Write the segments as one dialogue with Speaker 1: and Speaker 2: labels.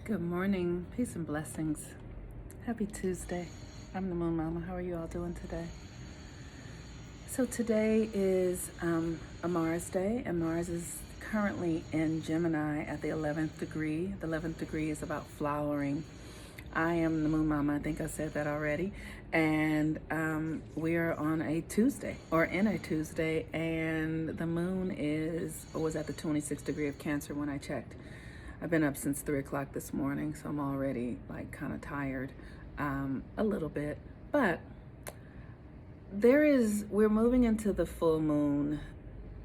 Speaker 1: Good morning, peace and blessings. Happy Tuesday. I'm the Moon Mama. How are you all doing today? So today is a Mars day, and Mars is currently in Gemini at the 11th degree. The 11th degree is about flowering. I am the Moon Mama. I think I said that already. And we are on a Tuesday, or in a Tuesday, and the moon was at the 26th degree of Cancer when I checked. I've been up since 3 o'clock this morning, so I'm already like kind of tired a little bit. But we're moving into the full moon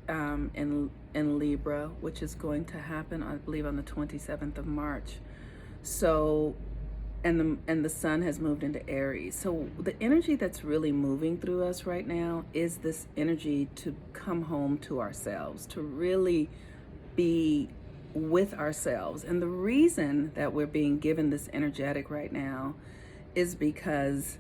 Speaker 1: in Libra, which is going to happen, I believe, on the 27th of March. So, and the sun has moved into Aries. So the energy that's really moving through us right now is this energy to come home to ourselves, to really be with ourselves. And the reason that we're being given this energetic right now is because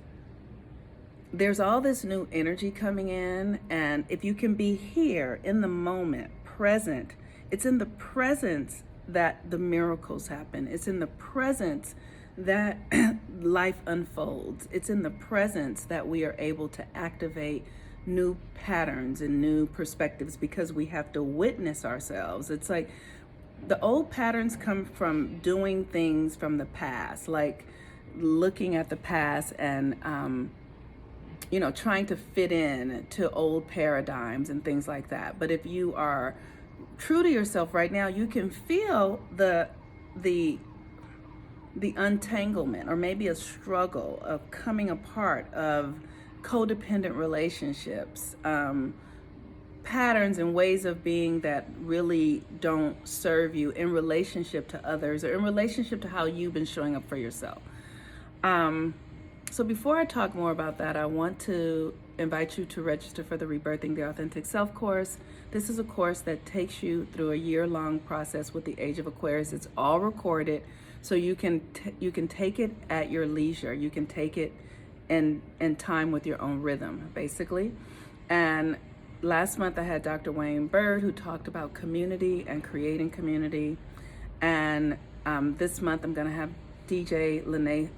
Speaker 1: there's all this new energy coming in, and if you can be here in the moment, present, it's in the presence that the miracles happen. It's in the presence that life unfolds. It's in the presence that we are able to activate new patterns and new perspectives, because we have to witness ourselves. It's like the old patterns come from doing things from the past, like looking at the past and trying to fit in to old paradigms and things like that. But if you are true to yourself right now, you can feel the untanglement, or maybe a struggle of coming apart of codependent relationships, patterns and ways of being that really don't serve you in relationship to others, or in relationship to how you've been showing up for yourself. So before I talk more about that, I want to invite you to register for the Rebirthing the Authentic Self course. This is a course that takes you through a year-long process with the Age of Aquarius. It's all recorded, so you can take it at your leisure. You can take it in time with your own rhythm, basically. And last month I had Dr. Wayne Bird, who talked about community and creating community. And this month I'm going to have DJ Lene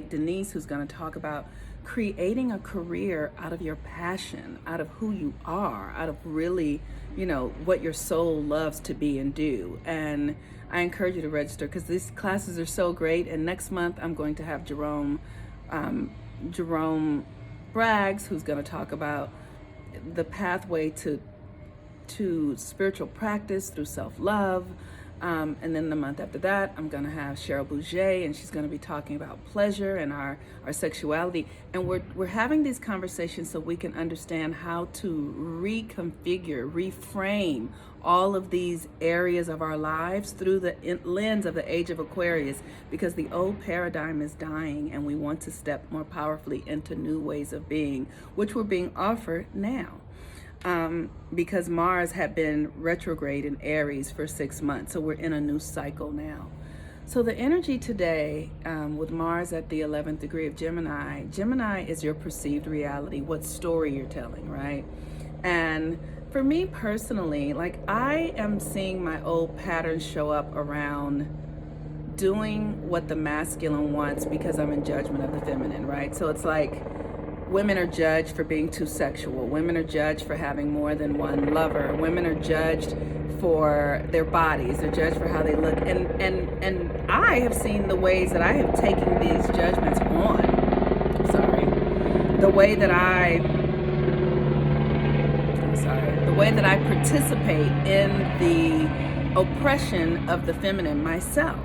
Speaker 1: Denise, who's going to talk about creating a career out of your passion, out of who you are, out of really, what your soul loves to be and do. And I encourage you to register, because these classes are so great. And next month I'm going to have Jerome Braggs, who's going to talk about the pathway to spiritual practice through self-love. And then the month after that, I'm going to have Cheryl Bouget, and she's going to be talking about pleasure and our sexuality. And we're having these conversations so we can understand how to reconfigure, reframe all of these areas of our lives through the lens of the Age of Aquarius, because the old paradigm is dying, and we want to step more powerfully into new ways of being, which we're being offered now. Because Mars had been retrograde in Aries for 6 months. So we're in a new cycle now. So the energy today, with Mars at the 11th degree of Gemini, Gemini is your perceived reality, what story you're telling, right? And for me personally, like, I am seeing my old patterns show up around doing what the masculine wants because I'm in judgment of the feminine, right? So it's like, women are judged for being too sexual. Women are judged for having more than one lover. Women are judged for their bodies. They're judged for how they look. And I have seen the ways that I have taken these judgments on. The way that I participate in the oppression of the feminine myself.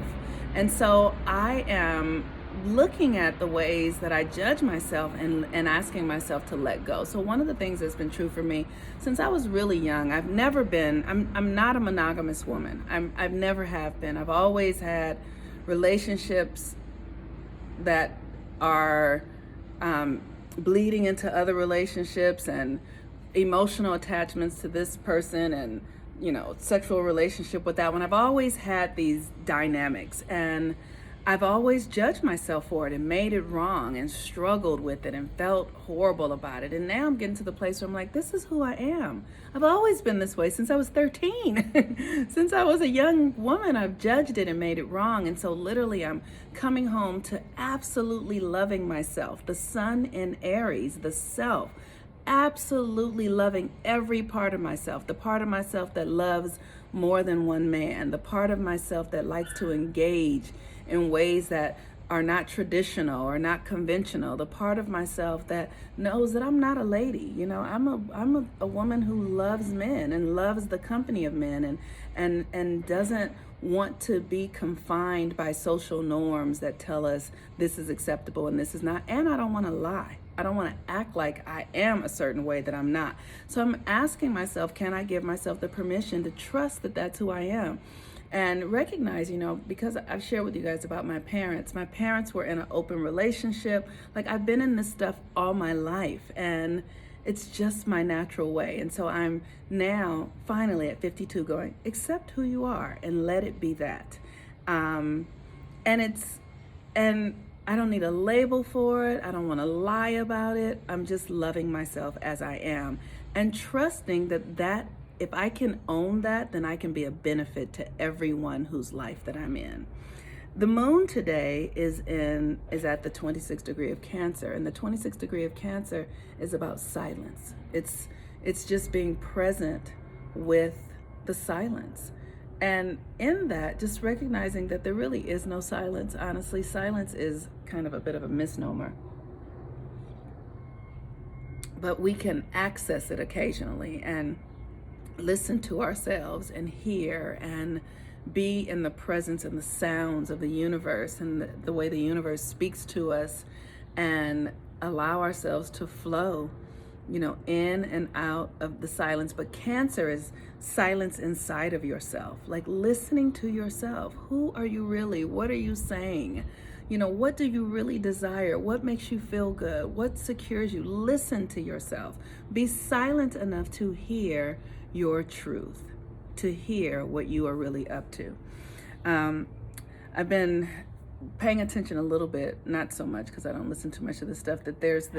Speaker 1: And so I am looking at the ways that I judge myself and asking myself to let go. So one of the things that's been true for me since I was really young, I'm not a monogamous woman. I've never have been. I've always had relationships that are bleeding into other relationships, and emotional attachments to this person, and sexual relationship with that one. I've always had these dynamics, and I've always judged myself for it and made it wrong and struggled with it and felt horrible about it. And now I'm getting to the place where I'm like, this is who I am. I've always been this way since I was 13. Since I was a young woman, I've judged it and made it wrong. And so literally I'm coming home to absolutely loving myself. The sun in Aries, the self, absolutely loving every part of myself. The part of myself that loves more than one man. The part of myself that likes to engage in ways that are not traditional or not conventional. The part of myself that knows that I'm not a lady. You know, I'm a woman who loves men and loves the company of men and doesn't want to be confined by social norms that tell us this is acceptable and this is not. And I don't want to lie. I don't want to act like I am a certain way that I'm not. So I'm asking myself, can I give myself the permission to trust that that's who I am? And recognize, you know, because I've shared with you guys about my parents. My parents were in an open relationship. Like, I've been in this stuff all my life, and it's just my natural way. And so I'm now finally at 52 going, accept who you are and let it be that. And I don't need a label for it. I don't want to lie about it. I'm just loving myself as I am and trusting that if I can own that, then I can be a benefit to everyone whose life that I'm in. The moon today is at the 26th degree of Cancer, and the 26th degree of Cancer is about silence. It's just being present with the silence. And in that, just recognizing that there really is no silence. Honestly, silence is kind of a bit of a misnomer. But we can access it occasionally and listen to ourselves and hear and be in the presence and the sounds of the universe and the way the universe speaks to us, and allow ourselves to flow, you know, in and out of the silence. But Cancer is silence inside of yourself, like listening to yourself. Who are you really? What are you saying? You know, what do you really desire? What makes you feel good? What secures you? Listen to yourself. Be silent enough to hear your truth, to hear what you are really up to. I've been paying attention a little bit, not so much because I don't listen to much of this stuff, that there's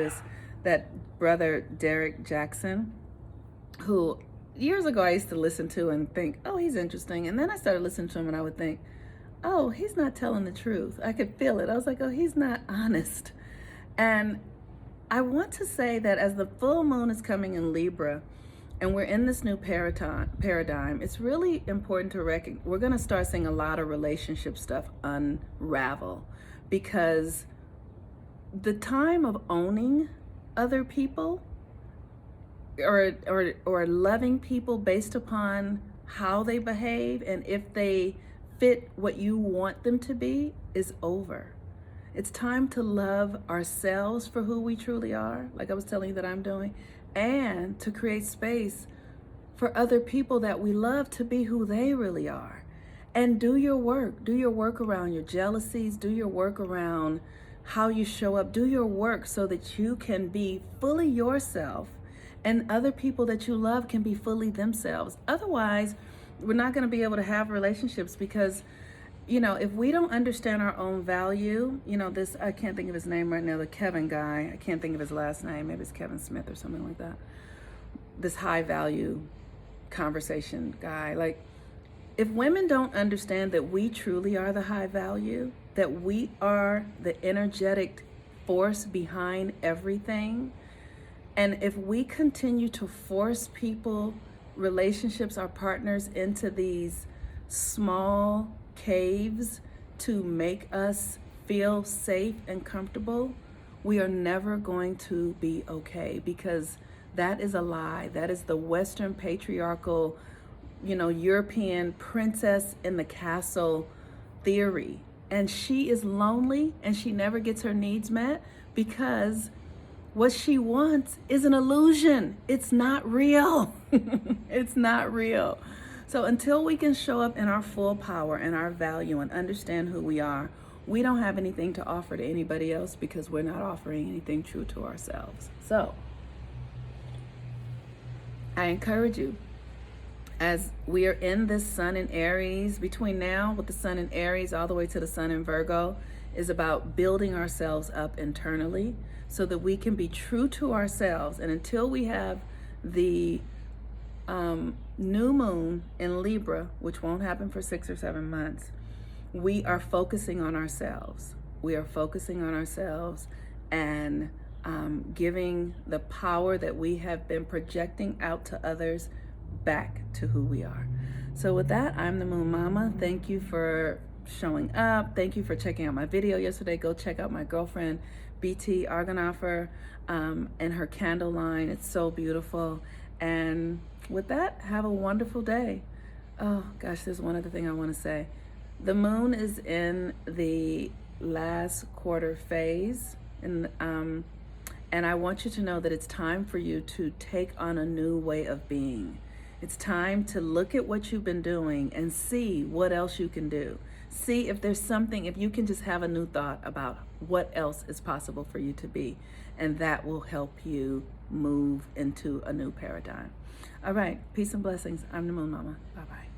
Speaker 1: that brother Derek Jackson, who years ago I used to listen to and think, oh, he's interesting. And then I started listening to him and I would think, oh, he's not telling the truth. I could feel it. I was like, oh, he's not honest. And I want to say that as the full moon is coming in Libra, and we're in this new paradigm, it's really important to recognize we're going to start seeing a lot of relationship stuff unravel, because the time of owning other people or loving people based upon how they behave and if they fit what you want them to be is over. It's time to love ourselves for who we truly are, like I was telling you that I'm doing, and to create space for other people that we love to be who they really are. And do your work. Do your work around your jealousies. Do your work around how you show up. Do your work so that you can be fully yourself and other people that you love can be fully themselves. Otherwise, we're not going to be able to have relationships because, you know, if we don't understand our own value, you know, this, I can't think of his name right now, the Kevin guy, I can't think of his last name, maybe it's Kevin Smith or something like that. This high value conversation guy. Like, if women don't understand that we truly are the high value, that we are the energetic force behind everything, and if we continue to force people, relationships, our partners into these small caves to make us feel safe and comfortable, we are never going to be okay, because that is a lie. That is the Western patriarchal, you know, European princess in the castle theory. And she is lonely and she never gets her needs met because what she wants is an illusion. It's not real. It's not real. So until we can show up in our full power and our value and understand who we are, we don't have anything to offer to anybody else because we're not offering anything true to ourselves. So I encourage you, As we are in this sun in Aries, between now with the sun in Aries all the way to the sun in Virgo, is about building ourselves up internally so that we can be true to ourselves. And until we have the new moon in Libra, which won't happen for 6 or 7 months, we are focusing on ourselves. We are focusing on ourselves and giving the power that we have been projecting out to others back to who we are. So with that, I'm the Moon Mama. Thank you for showing up. Thank you for checking out my video yesterday. Go check out my girlfriend BT Argonoffer and her candle line. It's so beautiful. And with that, have a wonderful day. Oh gosh, there's one other thing I want to say. The moon is in the last quarter phase, and I want you to know that it's time for you to take on a new way of being. It's time to look at what you've been doing and see what else you can do. See if there's something, if you can just have a new thought about what else is possible for you to be, and that will help you move into a new paradigm. All right, peace and blessings. I'm the Moon Mama. Bye-bye.